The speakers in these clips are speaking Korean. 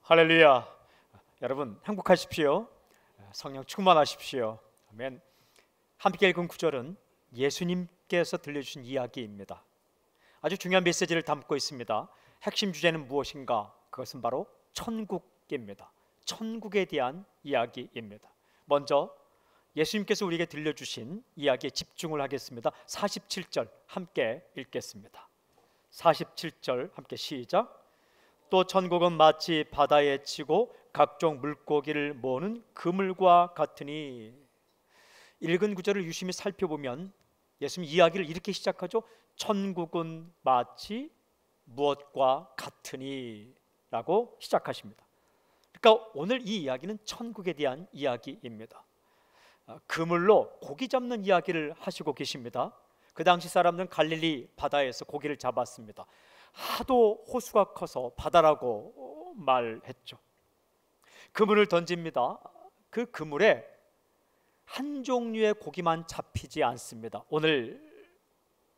할렐루야. 여러분 행복하십시오. 성령 충만하십시오. 아멘. 함께 읽은 구절은 예수님께서 들려주신 이야기입니다. 아주 중요한 메시지를 담고 있습니다. 핵심 주제는 무엇인가? 그것은 바로 천국입니다. 천국에 대한 이야기입니다. 먼저 예수님께서 우리에게 들려주신 이야기에 집중을 하겠습니다. 47절 함께 읽겠습니다. 47절 함께 시작. 또 천국은 마치 바다에 치고 각종 물고기를 모으는 그물과 같으니. 읽은 구절을 유심히 살펴보면 예수님 이야기를 이렇게 시작하죠. 천국은 마치 무엇과 같으니 라고 시작하십니다. 그러니까 오늘 이 이야기는 천국에 대한 이야기입니다. 그물로 고기 잡는 이야기를 하시고 계십니다. 그 당시 사람들은 갈릴리 바다에서 고기를 잡았습니다. 하도 호수가 커서 바다라고 말했죠. 그물을 던집니다. 그 그물에 한 종류의 고기만 잡히지 않습니다. 오늘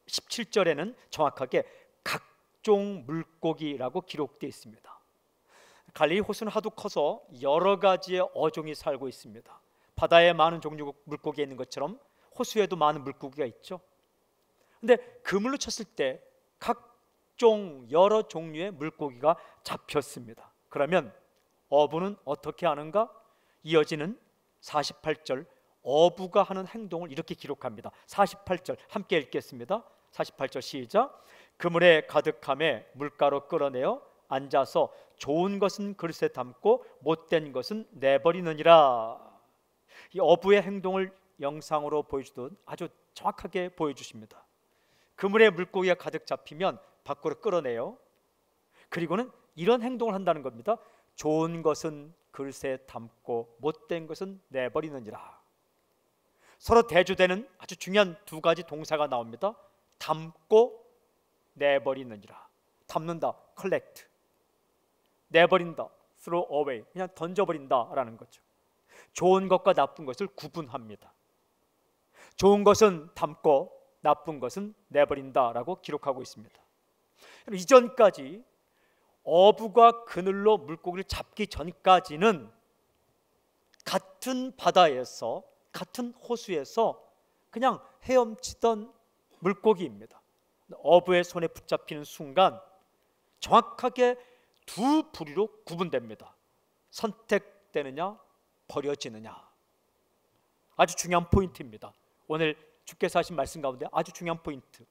17절에는 정확하게 각종 물고기라고 기록되어 있습니다. 갈릴리 호수는 하도 커서 여러 가지의 어종이 살고 있습니다. 바다에 많은 종류 물고기가 있는 것처럼 호수에도 많은 물고기가 있죠. 근데 그물로 쳤을 때 각종 여러 종류의 물고기가 잡혔습니다. 그러면 어부는 어떻게 하는가? 이어지는 48절 어부가 하는 행동을 이렇게 기록합니다. 48절 함께 읽겠습니다. 48절 시작. 그물에 가득함에 물가로 끌어내어 앉아서 좋은 것은 그릇에 담고 못된 것은 내버리느니라. 이 어부의 행동을 영상으로 보여주듯 아주 정확하게 보여주십니다. 그물에 물고기가 가득 잡히면 밖으로 끌어내요. 그리고는 이런 행동을 한다는 겁니다. 좋은 것은 그릇에 담고 못된 것은 내버리느니라. 서로 대조되는 아주 중요한 두 가지 동사가 나옵니다. 담고 내버리느니라. 담는다, collect. 내버린다, throw away. 그냥 던져버린다라는 거죠. 좋은 것과 나쁜 것을 구분합니다. 좋은 것은 담고 나쁜 것은 내버린다라고 기록하고 있습니다. 이전까지 어부가 그늘로 물고기를 잡기 전까지는 같은 바다에서 같은 호수에서 그냥 헤엄치던 물고기입니다. 어부의 손에 붙잡히는 순간 정확하게 두 부류로 구분됩니다. 선택되느냐 버려지느냐. 아주 중요한 포인트입니다. 오늘 주께서 하신 말씀 가운데 아주 중요한 포인트.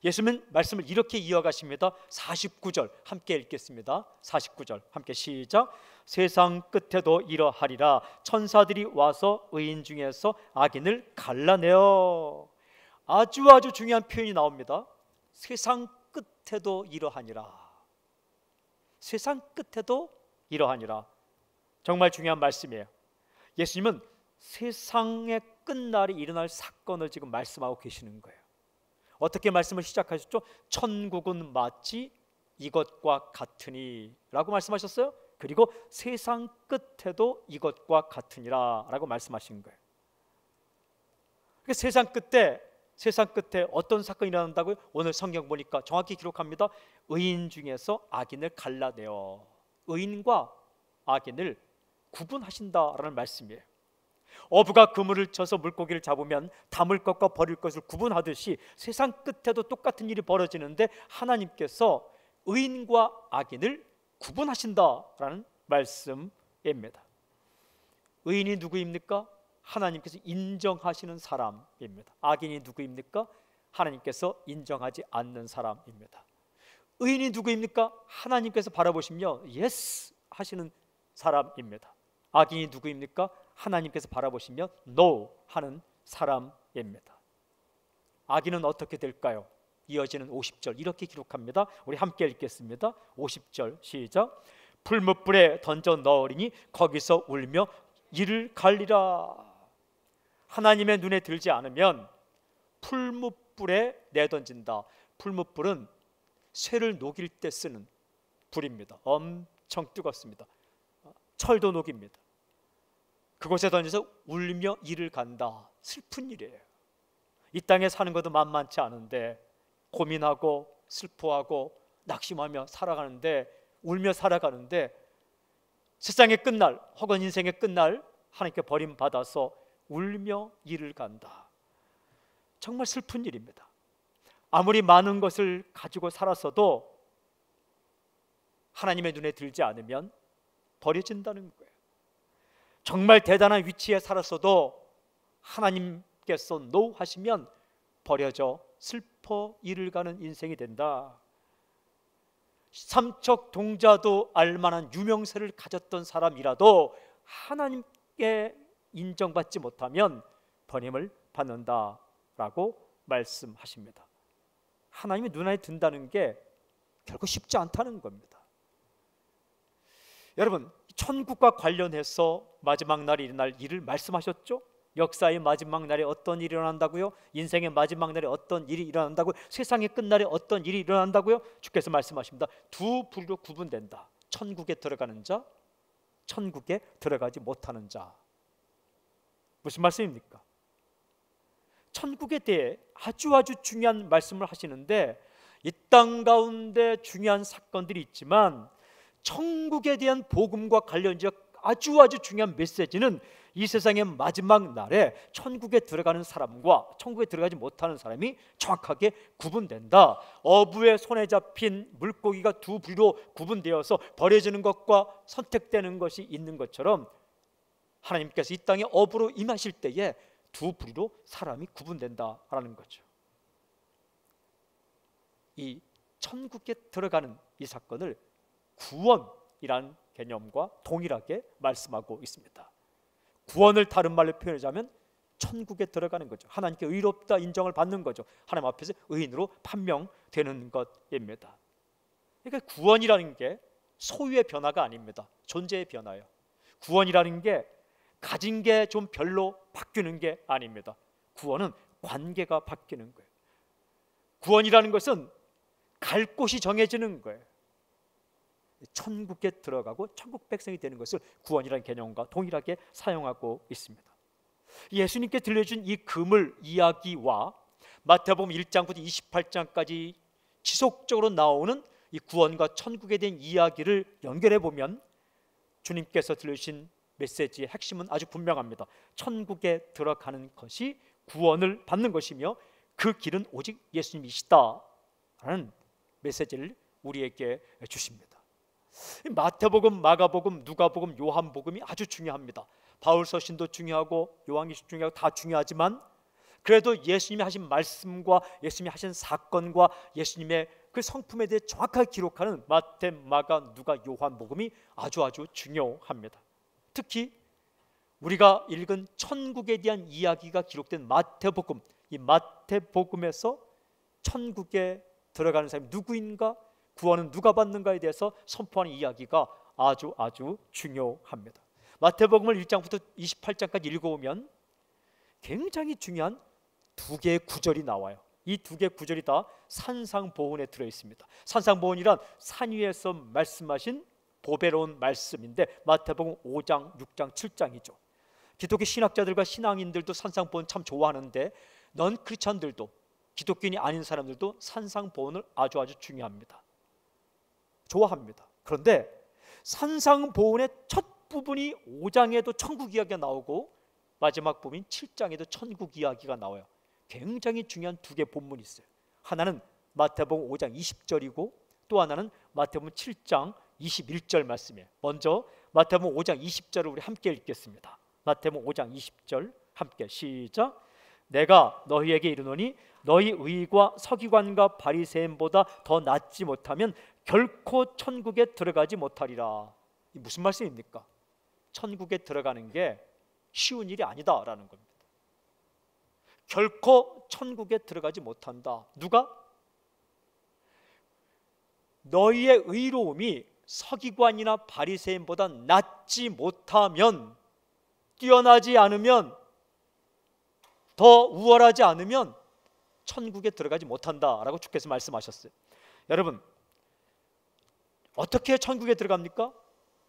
예수님은 말씀을 이렇게 이어가십니다. 49절 함께 읽겠습니다. 49절 함께 시작. 세상 끝에도 이러하리라. 천사들이 와서 의인 중에서 악인을 갈라내어. 아주 중요한 표현이 나옵니다. 세상 끝에도 이러하니라. 세상 끝에도 이러하니라. 정말 중요한 말씀이에요. 예수님은 세상의 끝날이 일어날 사건을 지금 말씀하고 계시는 거예요. 어떻게 말씀을 시작하셨죠? 천국은 마치 이것과 같으니 라고 말씀하셨어요. 그리고 세상 끝에도 이것과 같으니라 라고 말씀하신 거예요. 그러니까 세상 끝에 어떤 사건이 일어난다고요? 오늘 성경 보니까 정확히 기록합니다. 의인 중에서 악인을 갈라내어. 의인과 악인을 구분하신다라는 말씀이에요. 어부가 그물을 쳐서 물고기를 잡으면 담을 것과 버릴 것을 구분하듯이 세상 끝에도 똑같은 일이 벌어지는데 하나님께서 의인과 악인을 구분하신다라는 말씀입니다. 의인이 누구입니까? 하나님께서 인정하시는 사람입니다. 악인이 누구입니까? 하나님께서 인정하지 않는 사람입니다. 의인이 누구입니까? 하나님께서 바라보시며 예스 하시는 사람입니다. 악인이 누구입니까? 하나님께서 바라보시며 no 하는 사람입니다. 악인은 어떻게 될까요? 이어지는 50절 이렇게 기록합니다. 우리 함께 읽겠습니다. 50절 시작. 풀무불에 던져 넣으리니 거기서 울며 이를 갈리라. 하나님의 눈에 들지 않으면 풀무불에 내던진다. 풀무불은 쇠를 녹일 때 쓰는 불입니다. 엄청 뜨겁습니다. 철도 녹입니다. 그곳에 던져서 울며 이를 간다. 슬픈 일이에요. 이 땅에 사는 것도 만만치 않은데 고민하고 슬퍼하고 낙심하며 살아가는데 울며 살아가는데 세상의 끝날 혹은 인생의 끝날 하나님께 버림받아서 울며 이를 간다. 정말 슬픈 일입니다. 아무리 많은 것을 가지고 살았어도 하나님의 눈에 들지 않으면 버려진다는 거예요. 정말 대단한 위치에 살았어도 하나님께서 노 하시면 버려져 슬퍼 이를 가는 인생이 된다. 삼척 동자도 알만한 유명세를 가졌던 사람이라도 하나님께 인정받지 못하면 버림을 받는다라고 말씀하십니다. 하나님의 눈에 든다는 게 결코 쉽지 않다는 겁니다. 여러분, 천국과 관련해서 마지막 날에 일어날 일을 말씀하셨죠? 역사의 마지막 날에 어떤 일이 일어난다고요? 인생의 마지막 날에 어떤 일이 일어난다고요? 세상의 끝날에 어떤 일이 일어난다고요? 주께서 말씀하십니다. 두 부류로 구분된다. 천국에 들어가는 자, 천국에 들어가지 못하는 자. 무슨 말씀입니까? 천국에 대해 아주 중요한 말씀을 하시는데, 이 땅 가운데 중요한 사건들이 있지만 천국에 대한 복음과 관련지어 아주 중요한 메시지는 이 세상의 마지막 날에 천국에 들어가는 사람과 천국에 들어가지 못하는 사람이 정확하게 구분된다. 어부의 손에 잡힌 물고기가 두 부류로 구분되어서 버려지는 것과 선택되는 것이 있는 것처럼 하나님께서 이 땅에 어부로 임하실 때에 두 부류로 사람이 구분된다라는 거죠. 이 천국에 들어가는 이 사건을 구원이라는 개념과 동일하게 말씀하고 있습니다. 구원을 다른 말로 표현하자면 천국에 들어가는 거죠. 하나님께 의롭다 인정을 받는 거죠. 하나님 앞에서 의인으로 판명되는 것입니다. 그러니까 구원이라는 게 소유의 변화가 아닙니다. 존재의 변화예요. 구원이라는 게 가진 게 좀 별로 바뀌는 게 아닙니다. 구원은 관계가 바뀌는 거예요. 구원이라는 것은 갈 곳이 정해지는 거예요. 천국에 들어가고 천국 백성이 되는 것을 구원이라는 개념과 동일하게 사용하고 있습니다. 예수님께 들려준 이 그물 이야기와 마태복음 1장부터 28장까지 지속적으로 나오는 이 구원과 천국에 대한 이야기를 연결해 보면 주님께서 들려주신 메시지의 핵심은 아주 분명합니다. 천국에 들어가는 것이 구원을 받는 것이며 그 길은 오직 예수님이시다라는 메시지를 우리에게 주십니다. 마태복음, 마가복음, 누가복음, 요한복음이 아주 중요합니다. 바울 서신도 중요하고 요한계시도 중요하고 다 중요하지만 그래도 예수님이 하신 말씀과 예수님이 하신 사건과 예수님의 그 성품에 대해 정확하게 기록하는 마태, 마가, 누가, 요한복음이 아주 중요합니다. 특히 우리가 읽은 천국에 대한 이야기가 기록된 마태복음, 이 마태복음에서 천국에 들어가는 사람이 누구인가, 구원은 누가 받는가에 대해서 선포하는 이야기가 아주 중요합니다. 마태복음을 1장부터 28장까지 읽어보면 굉장히 중요한 두 개의 구절이 나와요. 이 두 개의 구절이 다 산상보훈에 들어있습니다. 산상보훈이란 산 위에서 말씀하신 보배로운 말씀인데 마태복음 5장, 6장, 7장이죠. 기독교 신학자들과 신앙인들도 산상보훈 참 좋아하는데 넌 크리스천들도 기독교인이 아닌 사람들도 산상보훈을 아주 중요합니다. 좋아합니다. 그런데 산상보훈의 첫 부분이 5장에도 천국 이야기가 나오고 마지막 부분인 7장에도 천국 이야기가 나와요. 굉장히 중요한 두 개의 본문이 있어요. 하나는 마태복음 5장 20절이고 또 하나는 마태복음 7장 21절 말씀이에요. 먼저 마태복음 5장 20절을 우리 함께 읽겠습니다. 마태복음 5장 20절 함께 시작. 내가 너희에게 이르노니 너희 의와 서기관과 바리새인보다 더 낫지 못하면 결코 천국에 들어가지 못하리라. 이 무슨 말씀입니까? 천국에 들어가는 게 쉬운 일이 아니다라는 겁니다. 결코 천국에 들어가지 못한다. 누가? 너희의 의로움이 서기관이나 바리새인보다 낫지 못하면, 뛰어나지 않으면, 더 우월하지 않으면 천국에 들어가지 못한다라고 주께서 말씀하셨어요. 여러분, 어떻게 천국에 들어갑니까?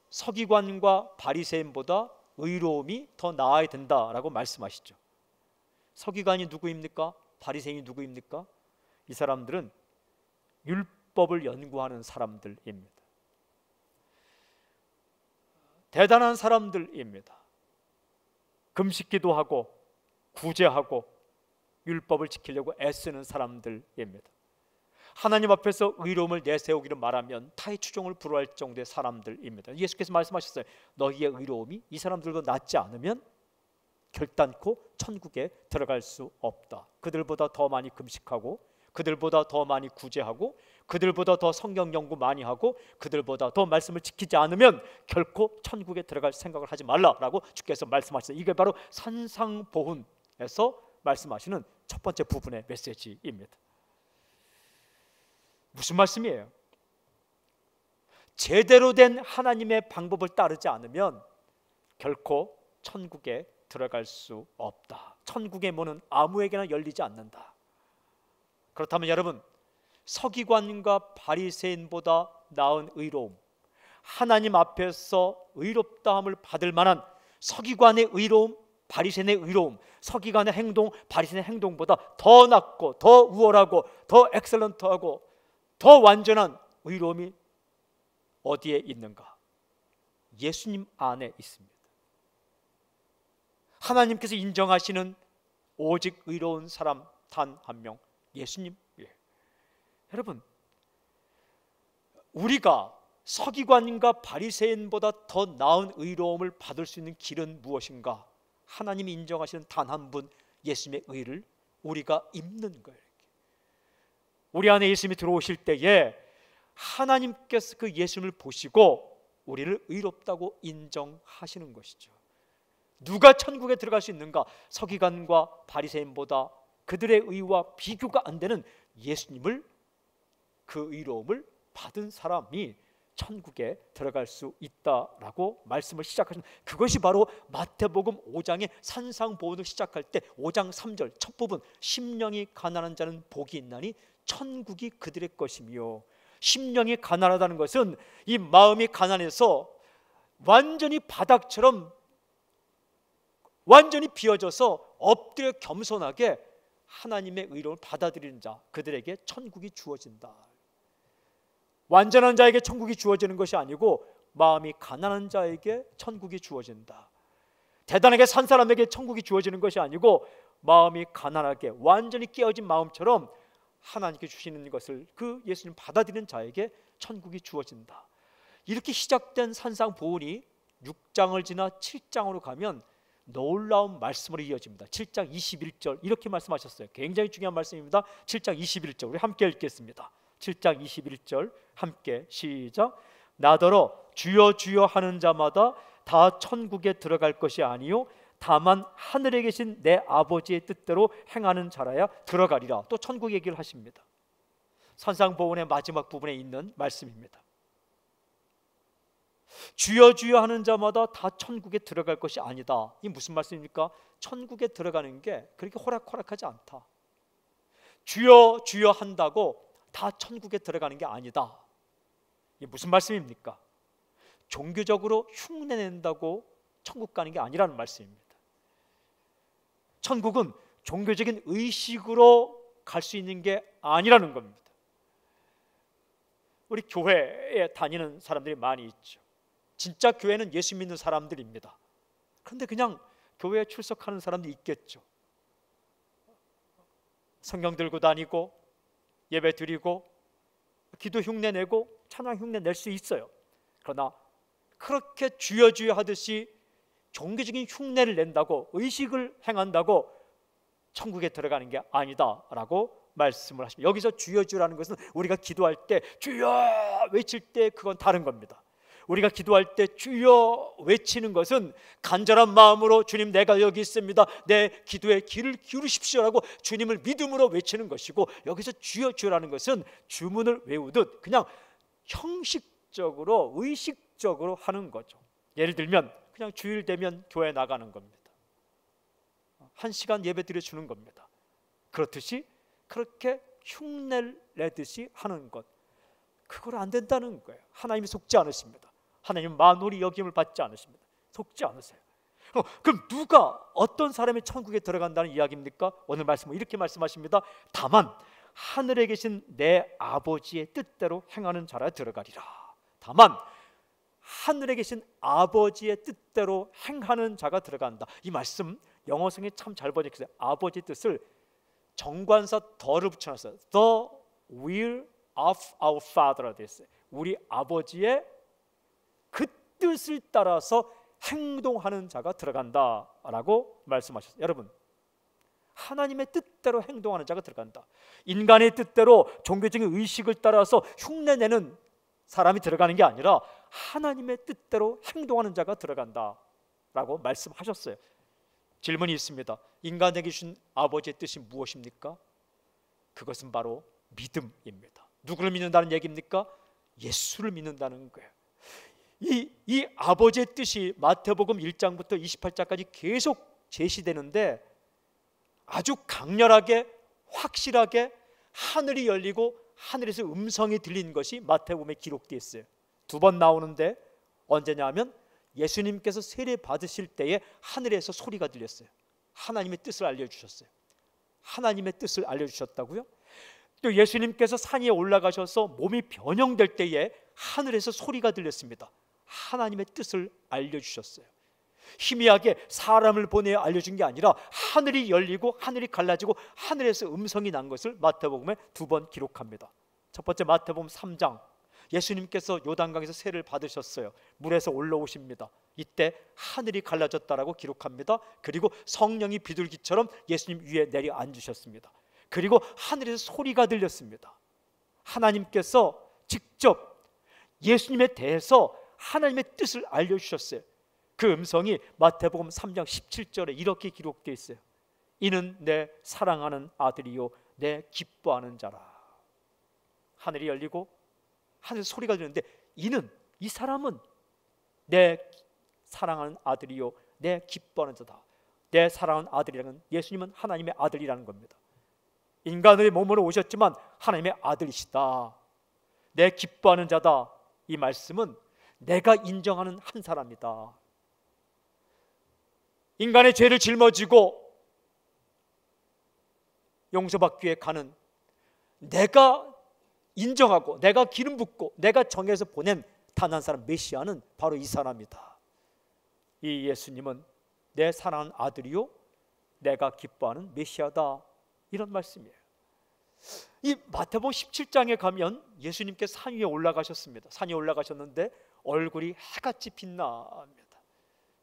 서기관과 바리새인보다 의로움이 더 나아야 된다라고 말씀하시죠. 서기관이 누구입니까? 바리새인이 누구입니까? 이 사람들은 율법을 연구하는 사람들입니다. 대단한 사람들입니다. 금식기도 하고 구제하고 율법을 지키려고 애쓰는 사람들입니다. 하나님 앞에서 의로움을 내세우기를 말하면 타의 추종을 불허할 정도의 사람들입니다. 예수께서 말씀하셨어요. 너희의 의로움이 이 사람들과 낫지 않으면 결단코 천국에 들어갈 수 없다. 그들보다 더 많이 금식하고, 그들보다 더 많이 구제하고, 그들보다 더 성경 연구 많이 하고, 그들보다 더 말씀을 지키지 않으면 결코 천국에 들어갈 생각을 하지 말라라고 주께서 말씀하셨어요. 이게 바로 산상보훈에서 말씀하시는 첫 번째 부분의 메시지입니다. 무슨 말씀이에요? 제대로 된 하나님의 방법을 따르지 않으면 결코 천국에 들어갈 수 없다. 천국의 문은 아무에게나 열리지 않는다. 그렇다면 여러분, 서기관과 바리새인보다 나은 의로움, 하나님 앞에서 의롭다함을 받을 만한 서기관의 의로움, 바리새인의 의로움, 서기관의 행동, 바리새인의 행동보다 더 낫고 더 우월하고 더 엑셀런트하고 더 완전한 의로움이 어디에 있는가? 예수님 안에 있습니다. 하나님께서 인정하시는 오직 의로운 사람 단 한 명, 예수님. 여러분, 우리가 서기관과 바리새인보다 더 나은 의로움을 받을 수 있는 길은 무엇인가? 하나님이 인정하시는 단 한 분, 예수님의 의를 우리가 입는 거예요. 우리 안에 예수님이 들어오실 때에 하나님께서 그 예수님을 보시고 우리를 의롭다고 인정하시는 것이죠. 누가 천국에 들어갈 수 있는가? 서기관과 바리새인보다 그들의 의와 비교가 안 되는 예수님을, 그 의로움을 받은 사람이 천국에 들어갈 수 있다라고 말씀을 시작하신, 그것이 바로 마태복음 5장의 산상보훈을 시작할 때 5장 3절 첫 부분, 심령이 가난한 자는 복이 있나니 천국이 그들의 것이며, 심령이 가난하다는 것은 이 마음이 가난해서 완전히 바닥처럼 완전히 비어져서 엎드려 겸손하게 하나님의 의로움을 받아들이는 자, 그들에게 천국이 주어진다. 완전한 자에게 천국이 주어지는 것이 아니고 마음이 가난한 자에게 천국이 주어진다. 대단하게 산 사람에게 천국이 주어지는 것이 아니고 마음이 가난하게 완전히 깨어진 마음처럼 하나님께 주시는 것을 그 예수님 받아들이는 자에게 천국이 주어진다. 이렇게 시작된 산상보훈이 6장을 지나 7장으로 가면 놀라운 말씀으로 이어집니다. 7장 21절 이렇게 말씀하셨어요. 굉장히 중요한 말씀입니다. 7장 21절 우리 함께 읽겠습니다. 7장 21절 함께 시작. 나더러 주여 주여 하는 자마다 다 천국에 들어갈 것이 아니요 다만 하늘에 계신 내 아버지의 뜻대로 행하는 자라야 들어가리라. 또 천국 얘기를 하십니다. 산상보훈의 마지막 부분에 있는 말씀입니다. 주여 주여 하는 자마다 다 천국에 들어갈 것이 아니다. 이 무슨 말씀입니까? 천국에 들어가는 게 그렇게 호락호락하지 않다. 주여 주여 한다고 다 천국에 들어가는 게 아니다. 이게 무슨 말씀입니까? 종교적으로 흉내낸다고 천국 가는 게 아니라는 말씀입니다. 천국은 종교적인 의식으로 갈 수 있는 게 아니라는 겁니다. 우리 교회에 다니는 사람들이 많이 있죠. 진짜 교회는 예수 믿는 사람들입니다. 그런데 그냥 교회에 출석하는 사람도 있겠죠. 성경 들고 다니고 예배 드리고 기도 흉내 내고 찬양 흉내 낼 수 있어요. 그러나 그렇게 주여 주여 하듯이 종교적인 흉내를 낸다고, 의식을 행한다고 천국에 들어가는 게 아니다라고 말씀을 하십니다. 여기서 주여 주라는 것은 우리가 기도할 때 주여 외칠 때 그건 다른 겁니다. 우리가 기도할 때 주여 외치는 것은 간절한 마음으로 주님 내가 여기 있습니다, 내 기도에 귀를 기울이십시오라고 주님을 믿음으로 외치는 것이고, 여기서 주여 주라는 것은 주문을 외우듯 그냥 형식적으로 의식적으로 하는 거죠. 예를 들면 그냥 주일 되면 교회 나가는 겁니다. 1시간 예배 드려주는 겁니다. 그렇듯이 그렇게 흉내를 내듯이 하는 것, 그걸 안 된다는 거예요. 하나님이 속지 않으십니다. 하나님은 만홀히 여김을 받지 않으십니다. 속지 않으세요. 그럼 누가, 어떤 사람이 천국에 들어간다는 이야기입니까? 오늘 말씀은 이렇게 말씀하십니다. 다만 하늘에 계신 내 아버지의 뜻대로 행하는 자라 들어가리라. 다만 하늘에 계신 아버지의 뜻대로 행하는 자가 들어간다. 이 말씀 영어성에 참 잘 번역했어요. 아버지 뜻을 정관사 더를 붙여놨어요. The will of our Father라 됐어요. 우리 아버지의 그 뜻을 따라서 행동하는 자가 들어간다라고 말씀하셨어요. 여러분, 하나님의 뜻대로 행동하는 자가 들어간다. 인간의 뜻대로 종교적인 의식을 따라서 흉내내는 사람이 들어가는 게 아니라 하나님의 뜻대로 행동하는 자가 들어간다라고 말씀하셨어요. 질문이 있습니다. 인간에게 주신 아버지의 뜻이 무엇입니까? 그것은 바로 믿음입니다. 누구를 믿는다는 얘기입니까? 예수를 믿는다는 거예요. 이 아버지의 뜻이 마태복음 1장부터 28장까지 계속 제시되는데 아주 강렬하게 확실하게 하늘이 열리고 하늘에서 음성이 들린 것이 마태복음에 기록되어 있어요. 2번 나오는데 언제냐 하면 예수님께서 세례 받으실 때에 하늘에서 소리가 들렸어요. 하나님의 뜻을 알려주셨어요. 하나님의 뜻을 알려주셨다고요? 또 예수님께서 산 위에 올라가셔서 몸이 변형될 때에 하늘에서 소리가 들렸습니다. 하나님의 뜻을 알려주셨어요. 희미하게 사람을 보내 알려준 게 아니라 하늘이 열리고 하늘이 갈라지고 하늘에서 음성이 난 것을 마태복음에 2번 기록합니다. 첫 번째 마태복음 3장, 예수님께서 요단강에서 세례를 받으셨어요. 물에서 올라오십니다. 이때 하늘이 갈라졌다라고 기록합니다. 그리고 성령이 비둘기처럼 예수님 위에 내려 앉으셨습니다. 그리고 하늘에서 소리가 들렸습니다. 하나님께서 직접 예수님에 대해서 하나님의 뜻을 알려주셨어요. 그 음성이 마태복음 3장 17절에 이렇게 기록되어 있어요. 이는 내 사랑하는 아들이요 내 기뻐하는 자라. 하늘이 열리고 하늘에서 소리가 들리는데 이 사람은 내 사랑하는 아들이요 내 기뻐하는 자다. 내 사랑하는 아들이라는 예수님은 하나님의 아들이라는 겁니다. 인간의 몸으로 오셨지만 하나님의 아들이시다. 내 기뻐하는 자다. 이 말씀은 내가 인정하는 한 사람이다. 인간의 죄를 짊어지고 용서받기 위해 가는 내가 인정하고 내가 기름 붓고 내가 정해서 보낸 단 한 사람 메시아는 바로 이 사람이다. 이 예수님은 내 사랑하는 아들이요 내가 기뻐하는 메시아다. 이런 말씀이에요. 이 마태복음 17장에 가면 예수님께서 산 위에 올라가셨습니다. 산 위에 올라가셨는데 얼굴이 해같이 빛납니다.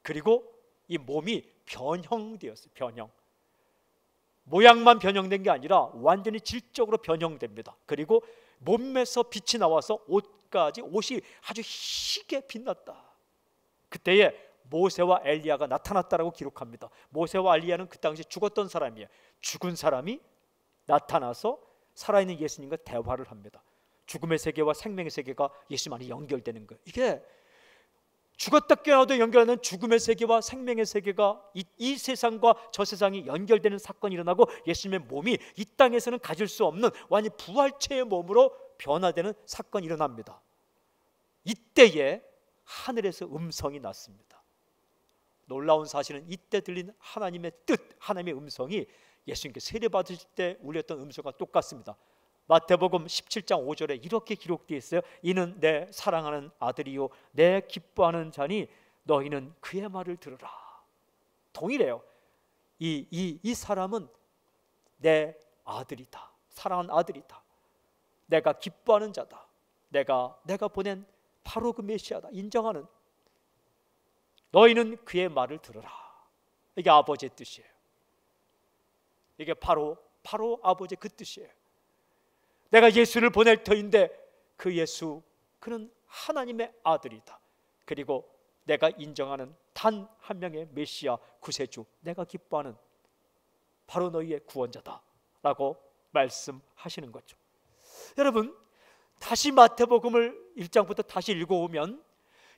그리고 이 몸이 변형되었어요. 변형. 모양만 변형된 게 아니라 완전히 질적으로 변형됩니다. 그리고 몸에서 빛이 나와서 옷이 아주 희게 빛났다. 그때에 모세와 엘리야가 나타났다라고 기록합니다. 모세와 엘리야는 그 당시 죽었던 사람이에요. 죽은 사람이 나타나서 살아있는 예수님과 대화를 합니다. 죽음의 세계와 생명의 세계가 예수님 안에 연결되는 거예요. 이게 죽었다 깨어나도 연결하는 죽음의 세계와 생명의 세계가 이 세상과 저 세상이 연결되는 사건이 일어나고 예수님의 몸이 이 땅에서는 가질 수 없는 완전히 부활체의 몸으로 변화되는 사건이 일어납니다. 이때에 하늘에서 음성이 났습니다. 놀라운 사실은 이때 들린 하나님의 뜻, 하나님의 음성이 예수님께 세례 받으실 때 울렸던 음성과 똑같습니다. 마태복음 17장 5절에 이렇게 기록되어 있어요. 이는 내 사랑하는 아들이요 내 기뻐하는 자니 너희는 그의 말을 들으라. 동일해요. 이 사람은 내 아들이다. 사랑하는 아들이다. 내가 기뻐하는 자다. 내가 보낸 바로 그 메시아다. 인정하는. 너희는 그의 말을 들으라. 이게 아버지의 뜻이에요. 이게 바로 아버지의 그 뜻이에요. 내가 예수를 보낼 터인데 그 예수, 그는 하나님의 아들이다. 그리고 내가 인정하는 단 한 명의 메시아 구세주, 내가 기뻐하는 바로 너희의 구원자다 라고 말씀하시는 거죠. 여러분, 다시 마태복음을 1장부터 다시 읽어오면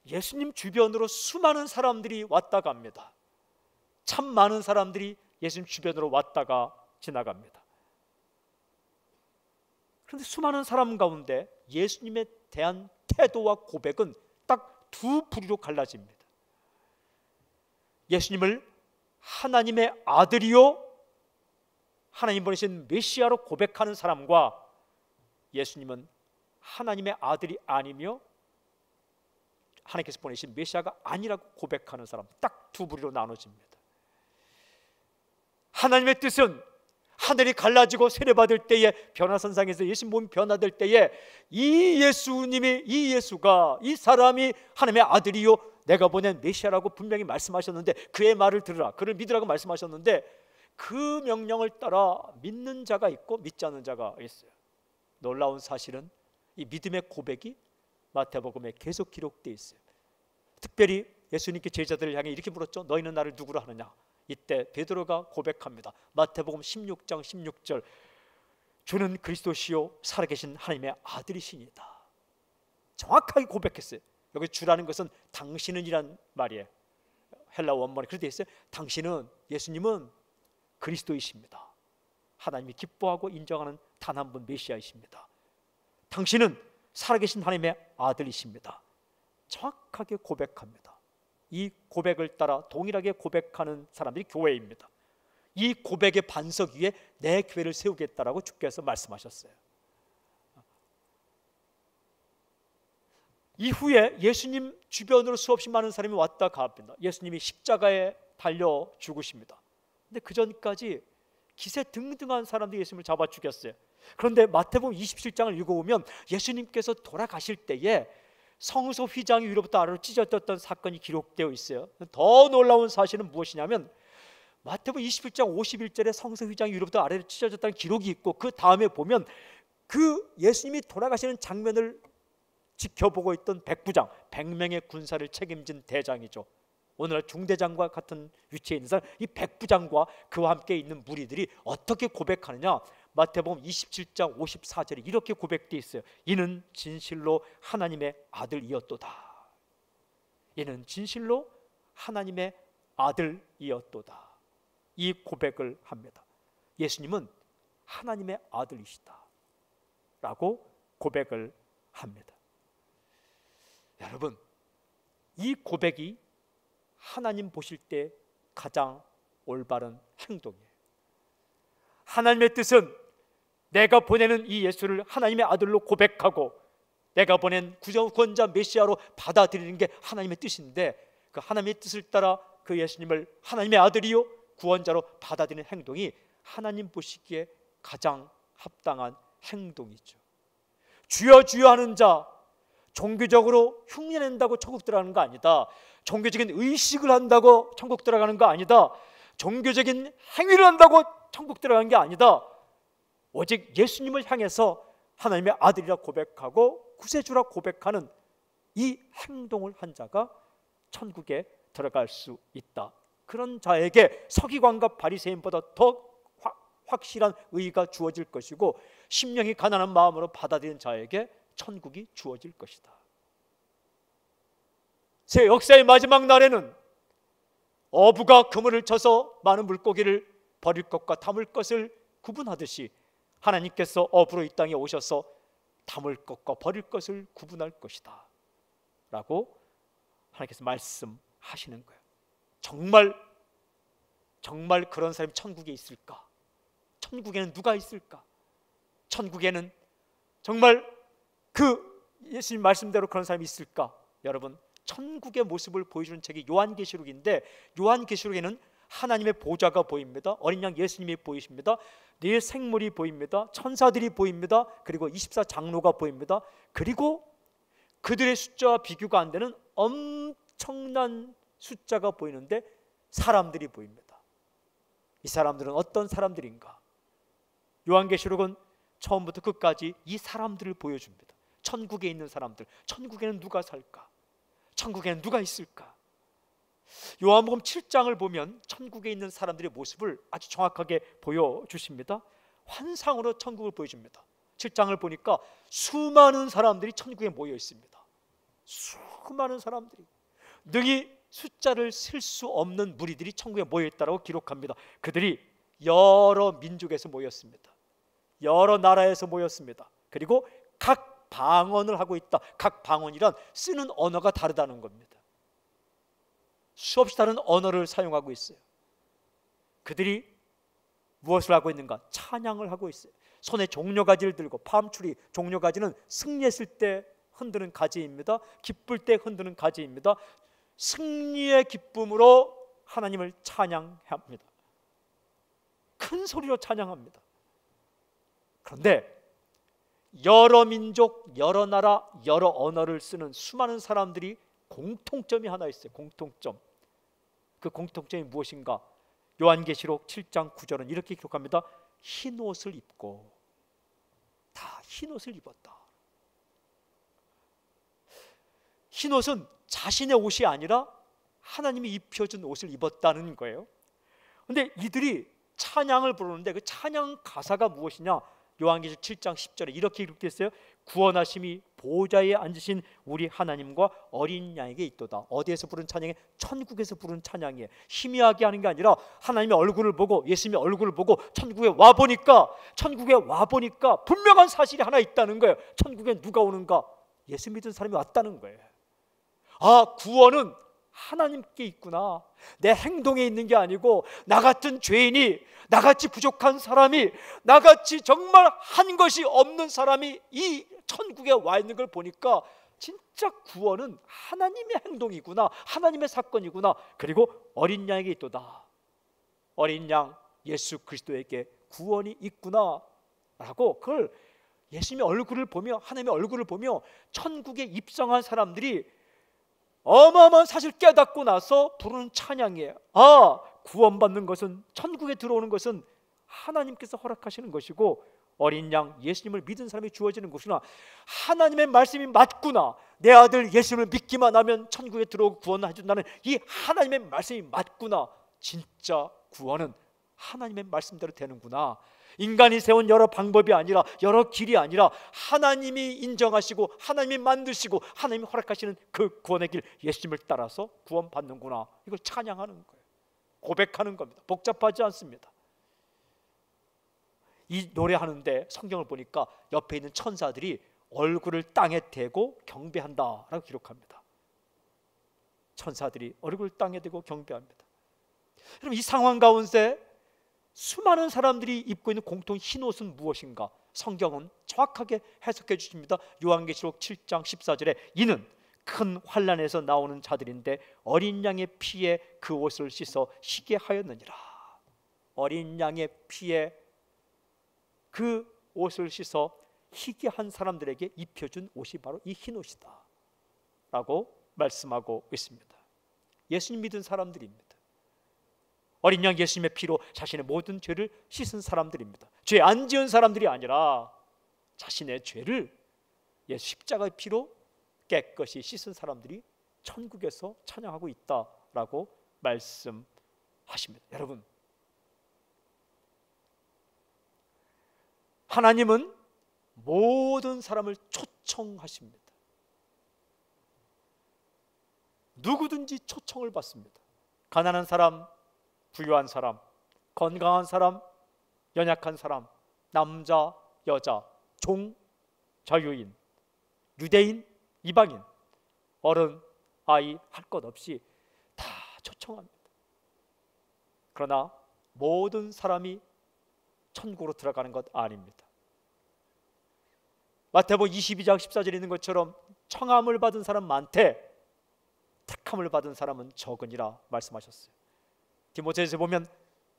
예수님 주변으로 수많은 사람들이 왔다 갑니다. 참 많은 사람들이 예수님 주변으로 왔다가 지나갑니다. 그런데 수많은 사람 가운데 예수님에 대한 태도와 고백은 딱 두 부류로 갈라집니다. 예수님을 하나님의 아들이요 하나님 보내신 메시아로 고백하는 사람과 예수님은 하나님의 아들이 아니며 하나님께서 보내신 메시아가 아니라고 고백하는 사람, 딱 두 부류로 나눠집니다. 하나님의 뜻은 하늘이 갈라지고 세례받을 때에, 변화선상에서 예수 몸이 변화될 때에 이 예수님이, 이 예수가, 이 사람이 하나님의 아들이요 내가 보낸 메시아라고 분명히 말씀하셨는데, 그의 말을 들으라, 그를 믿으라고 말씀하셨는데, 그 명령을 따라 믿는 자가 있고 믿지 않는 자가 있어요. 놀라운 사실은 이 믿음의 고백이 마태복음에 계속 기록되어 있어요. 특별히 예수님께 제자들을 향해 이렇게 물었죠. 너희는 나를 누구로 하느냐? 이때 베드로가 고백합니다. 마태복음 16장 16절, 주는 그리스도시요 살아계신 하나님의 아들이시니다. 정확하게 고백했어요. 여기 주라는 것은 당신은 이란 말이에요. 헬라 원문에 그렇게 되어 있어요. 당신은, 예수님은 그리스도이십니다. 하나님이 기뻐하고 인정하는 단 한 분 메시아이십니다. 당신은 살아계신 하나님의 아들이십니다. 정확하게 고백합니다. 이 고백을 따라 동일하게 고백하는 사람들이 교회입니다. 이 고백의 반석 위에 내 교회를 세우겠다라고 주께서 말씀하셨어요. 이후에 예수님 주변으로 수없이 많은 사람이 왔다 갑니다. 예수님이 십자가에 달려 죽으십니다. 근데 그 전까지 기세등등한 사람들이 예수님을 잡아 죽였어요. 그런데 마태복음 27장을 읽어보면 예수님께서 돌아가실 때에 성소 휘장이 위로부터 아래로 찢어졌던 사건이 기록되어 있어요. 더 놀라운 사실은 무엇이냐면 마태복음 27장 51절에 성소 휘장이 위로부터 아래로 찢어졌다는 기록이 있고, 그 다음에 보면 그 예수님이 돌아가시는 장면을 지켜보고 있던 백부장, 100명의 군사를 책임진 대장이죠. 오늘날 중대장과 같은 위치에 있는 사람, 이 백부장과 그와 함께 있는 무리들이 어떻게 고백하느냐? 마태복음 27장 54절에 이렇게 고백되어 있어요. 이는 진실로 하나님의 아들이었도다. 이는 진실로 하나님의 아들이었도다. 이 고백을 합니다. 예수님은 하나님의 아들이시다 라고 고백을 합니다. 여러분, 이 고백이 하나님 보실 때 가장 올바른 행동이에요. 하나님의 뜻은 내가 보내는 이 예수를 하나님의 아들로 고백하고 내가 보낸 구원자 메시아로 받아들이는 게 하나님의 뜻인데, 그 하나님의 뜻을 따라 그 예수님을 하나님의 아들이요 구원자로 받아들이는 행동이 하나님 보시기에 가장 합당한 행동이죠. 주여 주여 하는 자, 종교적으로 흉내낸다고 천국 들어가는 거 아니다. 종교적인 의식을 한다고 천국 들어가는 거 아니다. 종교적인 행위를 한다고 천국 들어가는 게 아니다. 오직 예수님을 향해서 하나님의 아들이라 고백하고 구세주라 고백하는 이 행동을 한 자가 천국에 들어갈 수 있다. 그런 자에게 서기관과 바리새인보다 더 확실한 의의가 주어질 것이고, 심령이 가난한 마음으로 받아들인 자에게 천국이 주어질 것이다. 새 역사의 마지막 날에는 어부가 그물을 쳐서 많은 물고기를 버릴 것과 담을 것을 구분하듯이 하나님께서 어부로 이 땅에 오셔서 담을 것과 버릴 것을 구분할 것이다 라고 하나님께서 말씀하시는 거예요. 정말 그런 사람이 천국에 있을까? 천국에는 누가 있을까? 천국에는 정말 그 예수님 말씀대로 그런 사람이 있을까? 여러분, 천국의 모습을 보여주는 책이 요한계시록인데, 요한계시록에는 하나님의 보좌가 보입니다. 어린 양 예수님이 보이십니다. 네 생물이 보입니다. 천사들이 보입니다. 그리고 24장로가 보입니다. 그리고 그들의 숫자와 비교가 안 되는 엄청난 숫자가 보이는데 사람들이 보입니다. 이 사람들은 어떤 사람들인가? 요한계시록은 처음부터 끝까지 이 사람들을 보여줍니다. 천국에 있는 사람들, 천국에는 누가 살까? 천국에는 누가 있을까? 요한복음 7장을 보면 천국에 있는 사람들의 모습을 아주 정확하게 보여주십니다. 환상으로 천국을 보여줍니다. 7장을 보니까 수많은 사람들이 천국에 모여 있습니다. 수많은 사람들이, 능히 숫자를 셀 수 없는 무리들이 천국에 모여 있다고 기록합니다. 그들이 여러 민족에서 모였습니다. 여러 나라에서 모였습니다. 그리고 각 방언을 하고 있다. 각 방언이란 쓰는 언어가 다르다는 겁니다. 수없이 다른 언어를 사용하고 있어요. 그들이 무엇을 하고 있는가? 찬양을 하고 있어요. 손에 종려가지를 들고, 팜추리 종려가지는 승리했을 때 흔드는 가지입니다. 기쁠 때 흔드는 가지입니다. 승리의 기쁨으로 하나님을 찬양해야 합니다. 큰 소리로 찬양합니다. 그런데 여러 민족, 여러 나라, 여러 언어를 쓰는 수많은 사람들이 공통점이 하나 있어요. 공통점. 그 공통점이 무엇인가? 요한계시록 7장 9절은 이렇게 기록합니다. 흰 옷을 입고, 다 흰 옷을 입었다. 흰 옷은 자신의 옷이 아니라 하나님이 입혀준 옷을 입었다는 거예요. 그런데 이들이 찬양을 부르는데 그 찬양 가사가 무엇이냐? 요한계시록 7장 10절에 이렇게 기록되어 구원하심이 보좌에 앉으신 우리 하나님과 어린 양에게 있도다. 어디에서 부른 찬양이? 천국에서 부른 찬양이에요. 희미하게 하는 게 아니라 하나님의 얼굴을 보고, 예수님의 얼굴을 보고 천국에 와보니까 분명한 사실이 하나 있다는 거예요. 천국에 누가 오는가? 예수 믿은 사람이 왔다는 거예요. 아, 구원은 하나님께 있구나. 내 행동에 있는 게 아니고 나 같은 죄인이, 나같이 부족한 사람이, 나같이 정말 한 것이 없는 사람이 이 천국에 와 있는 걸 보니까 진짜 구원은 하나님의 행동이구나, 하나님의 사건이구나. 그리고 어린 양에게 있도다. 어린 양 예수 그리스도에게 구원이 있구나 라고, 그걸 예수님의 얼굴을 보며, 하나님의 얼굴을 보며 천국에 입성한 사람들이 어마어마한 사실 깨닫고 나서 부르는 찬양이에요. 아, 구원받는 것은, 천국에 들어오는 것은 하나님께서 허락하시는 것이고, 어린 양 예수님을 믿은 사람이 주어지는 것이구나. 하나님의 말씀이 맞구나. 내 아들 예수님을 믿기만 하면 천국에 들어오고 구원을 해준다는 이 하나님의 말씀이 맞구나. 진짜 구원은 하나님의 말씀대로 되는구나. 인간이 세운 여러 방법이 아니라, 여러 길이 아니라 하나님이 인정하시고 하나님이 만드시고 하나님이 허락하시는 그 구원의 길, 예수님을 따라서 구원받는구나. 이걸 찬양하는 거예요. 고백하는 겁니다. 복잡하지 않습니다. 이 노래하는데 성경을 보니까 옆에 있는 천사들이 얼굴을 땅에 대고 경배한다라고 기록합니다. 천사들이 얼굴을 땅에 대고 경배합니다. 그럼 이 상황 가운데 수많은 사람들이 입고 있는 공통 흰 옷은 무엇인가? 성경은 정확하게 해석해 주십니다. 요한계시록 7장 14절에 이는 큰 환난에서 나오는 자들인데 어린 양의 피에 그 옷을 씻어 희게 하였느니라. 어린 양의 피에 그 옷을 씻어 희게 한 사람들에게 입혀준 옷이 바로 이 흰 옷이다 라고 말씀하고 있습니다. 예수님 믿은 사람들입니다. 어린 양 예수님의 피로 자신의 모든 죄를 씻은 사람들입니다. 죄 안 지은 사람들이 아니라 자신의 죄를 예수 십자가의 피로 깨끗이 씻은 사람들이 천국에서 찬양하고 있다라고 말씀하십니다. 여러분, 하나님은 모든 사람을 초청하십니다. 누구든지 초청을 받습니다. 가난한 사람, 부유한 사람, 건강한 사람, 연약한 사람, 남자, 여자, 종, 자유인, 유대인, 이방인, 어른, 아이 할 것 없이 다 초청합니다. 그러나 모든 사람이 천국으로 들어가는 것 아닙니다. 마태복음 22장 14절에 있는 것처럼 청함을 받은 사람 많되 택함을 받은 사람은 적으니라 말씀하셨어요. 디모데후서에 보면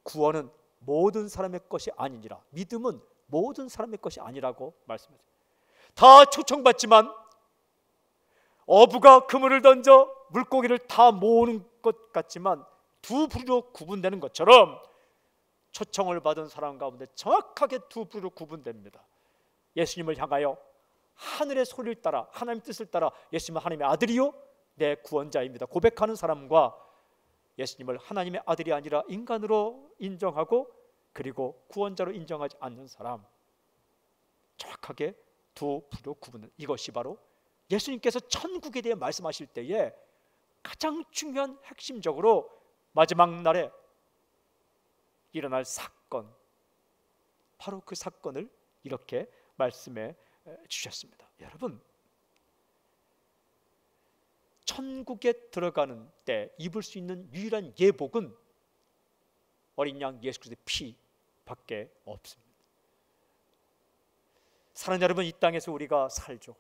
구원은 모든 사람의 것이 아니니라, 믿음은 모든 사람의 것이 아니라고 말씀하셨어요. 다 초청받지만 어부가 그물을 던져 물고기를 다 모으는 것 같지만 두 부류로 구분되는 것처럼 초청을 받은 사람 가운데 정확하게 두 부류로 구분됩니다. 예수님을 향하여 하늘의 소리를 따라, 하나님의 뜻을 따라 예수님은 하나님의 아들이요 내 구원자입니다 고백하는 사람과, 예수님을 하나님의 아들이 아니라 인간으로 인정하고 그리고 구원자로 인정하지 않는 사람, 정확하게 두 부류로 구분은, 이것이 바로 예수님께서 천국에 대해 말씀하실 때에 가장 중요한 핵심적으로 마지막 날에 일어날 사건, 바로 그 사건을 이렇게 말씀해 주셨습니다. 여러분, 천국에 들어가는 때 입을 수 있는 유일한 예복은 어린 양 예수 그리스도의 피밖에 없습니다. 사랑하는 여러분, 이 땅에서 우리가 살죠.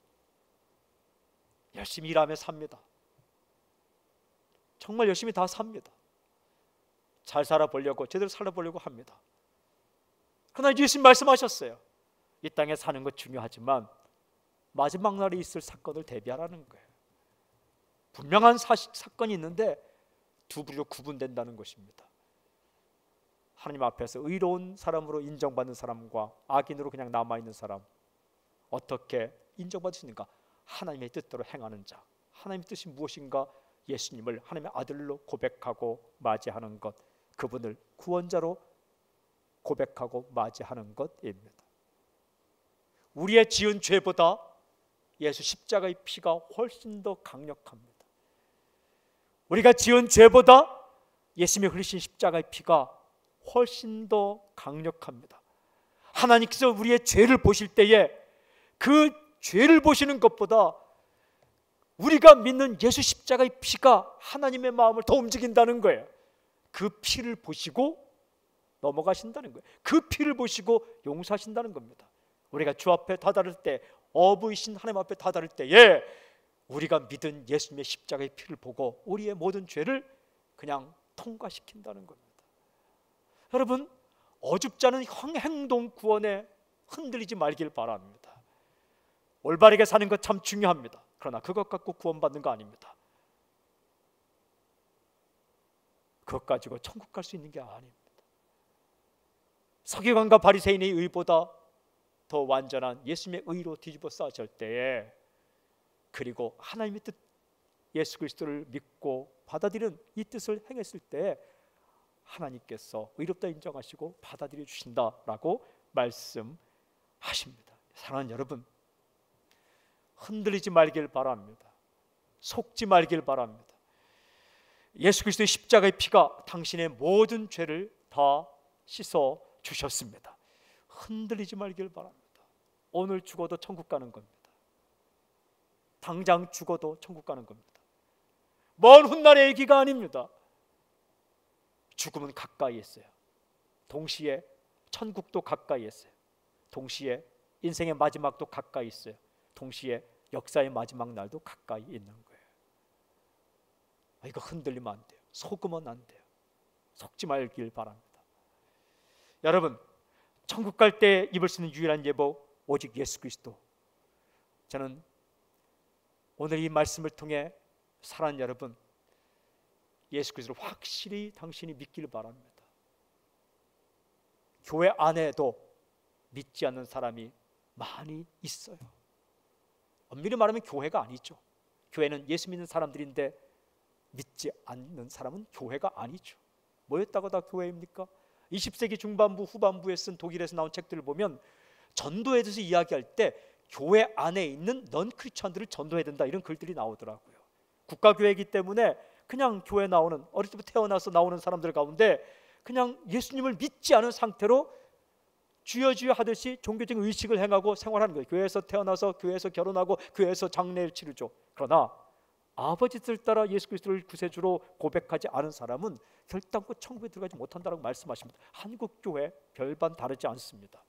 열심히 일하며 삽니다. 정말 열심히 다 삽니다. 잘 살아보려고, 제대로 살아보려고 합니다. 그러나 예수님 말씀하셨어요. 이 땅에 사는 것 중요하지만 마지막 날에 있을 사건을 대비하라는 거예요. 분명한 사건이 있는데 두 부류로 구분된다는 것입니다. 하나님 앞에서 의로운 사람으로 인정받는 사람과 악인으로 그냥 남아있는 사람, 어떻게 인정받을 수 있는가? 하나님의 뜻대로 행하는 자, 하나님의 뜻이 무엇인가? 예수님을 하나님의 아들로 고백하고 맞이하는 것, 그분을 구원자로 고백하고 맞이하는 것입니다. 우리의 지은 죄보다 예수 십자가의 피가 훨씬 더 강력합니다. 우리가 지은 죄보다 예수님이 흘리신 십자가의 피가 훨씬 더 강력합니다. 하나님께서 우리의 죄를 보실 때에 그 죄를 보시는 것보다 우리가 믿는 예수 십자가의 피가 하나님의 마음을 더 움직인다는 거예요. 그 피를 보시고 넘어가신다는 거예요. 그 피를 보시고 용서하신다는 겁니다. 우리가 주 앞에 다다를 때, 어부이신 하나님 앞에 다다를 때에 우리가 믿은 예수님의 십자가의 피를 보고 우리의 모든 죄를 그냥 통과시킨다는 겁니다. 여러분, 어줍지 않은 행동 구원에 흔들리지 말길 바랍니다. 올바르게 사는 것 참 중요합니다. 그러나 그것 갖고 구원받는 거 아닙니다. 그것 가지고 천국 갈 수 있는 게 아닙니다. 서기관과 바리새인의 의보다 더 완전한 예수님의 의로 뒤집어 쌓아질 때에, 그리고 하나님의 뜻 예수 그리스도를 믿고 받아들이는 이 뜻을 행했을 때 하나님께서 의롭다 인정하시고 받아들여 주신다라고 말씀하십니다. 사랑하는 여러분, 흔들리지 말길 바랍니다. 속지 말길 바랍니다. 예수 그리스도의 십자가의 피가 당신의 모든 죄를 다 씻어 주셨습니다. 흔들리지 말길 바랍니다. 오늘 죽어도 천국 가는 겁니다. 당장 죽어도 천국 가는 겁니다. 먼 훗날의 얘기가 아닙니다. 죽음은 가까이 있어요. 동시에 천국도 가까이 있어요. 동시에 인생의 마지막도 가까이 있어요. 동시에 역사의 마지막 날도 가까이 있는 거예요. 이거 흔들리면 안 돼요. 속으면 안 돼요. 속지 말길 바랍니다. 여러분, 천국 갈 때 입을 수 있는 유일한 예복, 오직 예수 그리스도. 저는 오늘 이 말씀을 통해 사랑하는 여러분, 예수 그리스도를 확실히 당신이 믿기를 바랍니다. 교회 안에도 믿지 않는 사람이 많이 있어요. 엄밀히 말하면 교회가 아니죠. 교회는 예수 믿는 사람들인데 믿지 않는 사람은 교회가 아니죠. 뭐였다고 다 교회입니까? 20세기 중반부 후반부에 쓴 독일에서 나온 책들을 보면 전도에 대해서 이야기할 때 교회 안에 있는 넌 크리스천들을 전도해야 된다, 이런 글들이 나오더라고요. 국가교회이기 때문에 그냥 교회 나오는, 어릴 때부터 태어나서 나오는 사람들 가운데 그냥 예수님을 믿지 않은 상태로 주여 주여 하듯이 종교적인 의식을 행하고 생활하는 거예요. 교회에서 태어나서 교회에서 결혼하고 교회에서 장례를 치르죠. 그러나 아버지 뜻을 따라 예수 그리스도를 구세주로 고백하지 않은 사람은 결단코 천국에 들어가지 못한다고 말씀하십니다. 한국 교회 별반 다르지 않습니다.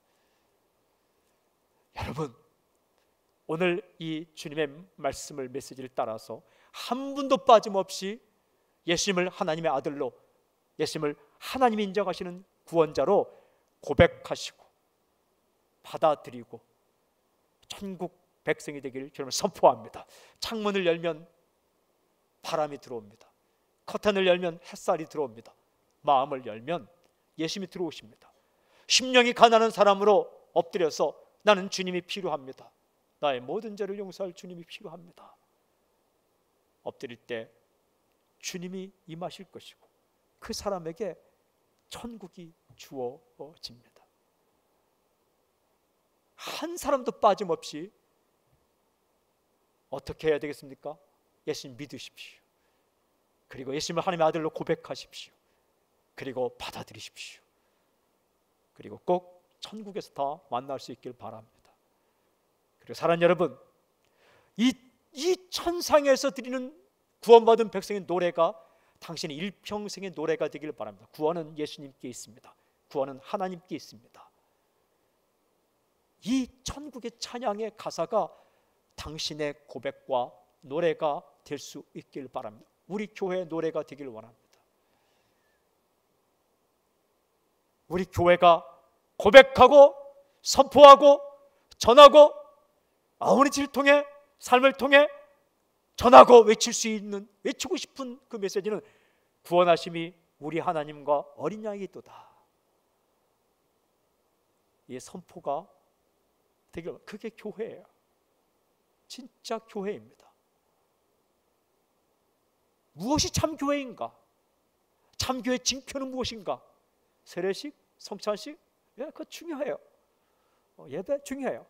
여러분, 오늘 이 주님의 말씀을, 메시지를 따라서 한 분도 빠짐없이 예수님을 하나님의 아들로, 예수님을 하나님이 인정하시는 구원자로 고백하시고 받아들이고 천국 백성이 되기를 주님을 선포합니다. 창문을 열면 바람이 들어옵니다. 커튼을 열면 햇살이 들어옵니다. 마음을 열면 예수님이 들어오십니다. 심령이 가난한 사람으로 엎드려서 나는 주님이 필요합니다. 나의 모든 죄를 용서할 주님이 필요합니다. 엎드릴 때 주님이 임하실 것이고 그 사람에게 천국이 주어집니다. 한 사람도 빠짐없이 어떻게 해야 되겠습니까? 예수님 믿으십시오. 그리고 예수님을 하나님의 아들로 고백하십시오. 그리고 받아들이십시오. 그리고 꼭 천국에서 다 만날 수 있길 바랍니다. 그리고 사랑하는 여러분, 이 천상에서 드리는 구원받은 백성의 노래가 당신의 일평생의 노래가 되기를 바랍니다. 구원은 예수님께 있습니다. 구원은 하나님께 있습니다. 이 천국의 찬양의 가사가 당신의 고백과 노래가 될 수 있길 바랍니다. 우리 교회 노래가 되길 원합니다. 우리 교회가 고백하고 선포하고 전하고 아우니지를 통해 삶을 통해 전하고 외칠 수 있는, 외치고 싶은 그 메시지는 구원하심이 우리 하나님과 어린 양이 있도다. 이 선포가 되길, 그게 교회예요. 진짜 교회입니다. 무엇이 참 교회인가? 참 교회의 징표는 무엇인가? 세례식, 성찬식, 예, 그거 중요해요. 예배 중요해요.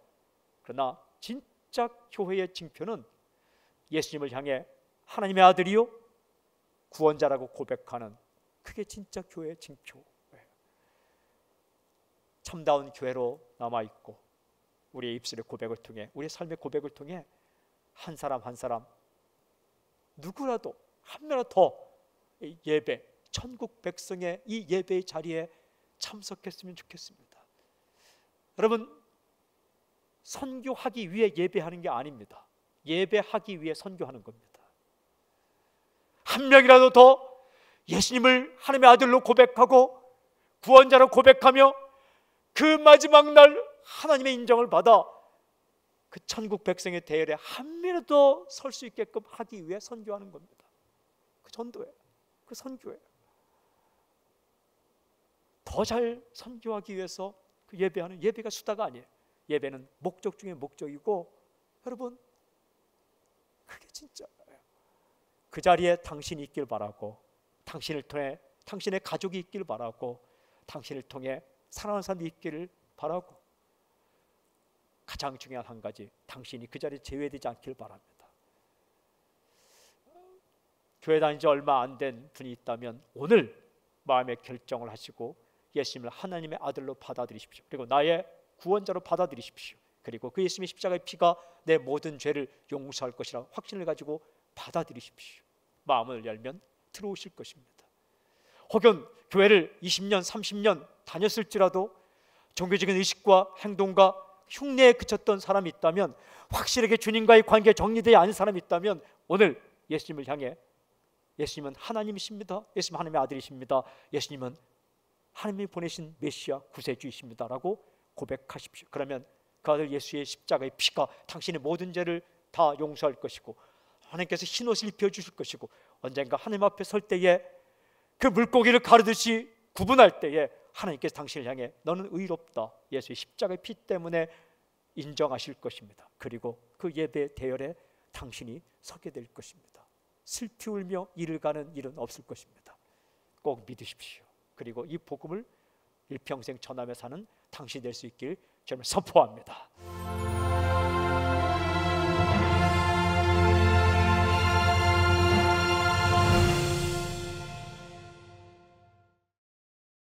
그러나 진짜 교회의 징표는 예수님을 향해 하나님의 아들이요 구원자라고 고백하는, 그게 진짜 교회의 징표예요. 참다운 교회로 남아있고 우리의 입술의 고백을 통해, 우리의 삶의 고백을 통해 한 사람 한 사람 누구라도 한 명이라도 더 예배, 천국 백성의 이 예배의 자리에 참석했으면 좋겠습니다. 여러분, 선교하기 위해 예배하는 게 아닙니다. 예배하기 위해 선교하는 겁니다. 한 명이라도 더 예수님을 하나님의 아들로 고백하고 구원자로 고백하며 그 마지막 날 하나님의 인정을 받아 그 천국 백성의 대열에 한 명이라도 설 수 있게끔 하기 위해 선교하는 겁니다. 그 전도예요. 그 선교예요. 더 잘 선교하기 위해서 그 예배하는, 예배가 수다가 아니에요. 예배는 목적 중에 목적이고, 여러분 그게 진짜예요. 그 자리에 당신이 있길 바라고, 당신을 통해 당신의 가족이 있길 바라고, 당신을 통해 사랑하는 사람이 있기를 바라고, 가장 중요한 한 가지, 당신이 그 자리에 제외되지 않길 바랍니다. 교회 다닌 지 얼마 안 된 분이 있다면 오늘 마음의 결정을 하시고 예수님을 하나님의 아들로 받아들이십시오. 그리고 나의 구원자로 받아들이십시오. 그리고 그 예수님의 십자가의 피가 내 모든 죄를 용서할 것이라 확신을 가지고 받아들이십시오. 마음을 열면 들어오실 것입니다. 혹은 교회를 20년, 30년 다녔을지라도 종교적인 의식과 행동과 흉내에 그쳤던 사람이 있다면, 확실하게 주님과의 관계가 정리되지 않은 사람이 있다면 오늘 예수님을 향해, 예수님은 하나님이십니다. 예수님은 하나님의 아들이십니다. 예수님은 하나님이 보내신 메시아 구세주이십니다 라고 고백하십시오. 그러면 그 아들 예수의 십자가의 피가 당신의 모든 죄를 다 용서할 것이고, 하나님께서 흰옷을 입혀주실 것이고, 언젠가 하나님 앞에 설 때에 그 물고기를 가르듯이 구분할 때에 하나님께서 당신을 향해 너는 의롭다, 예수의 십자가의 피 때문에 인정하실 것입니다. 그리고 그 예배 대열에 당신이 서게 될 것입니다. 슬피 울며 이를 가는 일은 없을 것입니다. 꼭 믿으십시오. 그리고 이 복음을 일평생 전하며 사는 당신이 될 수 있길 저는 선포합니다.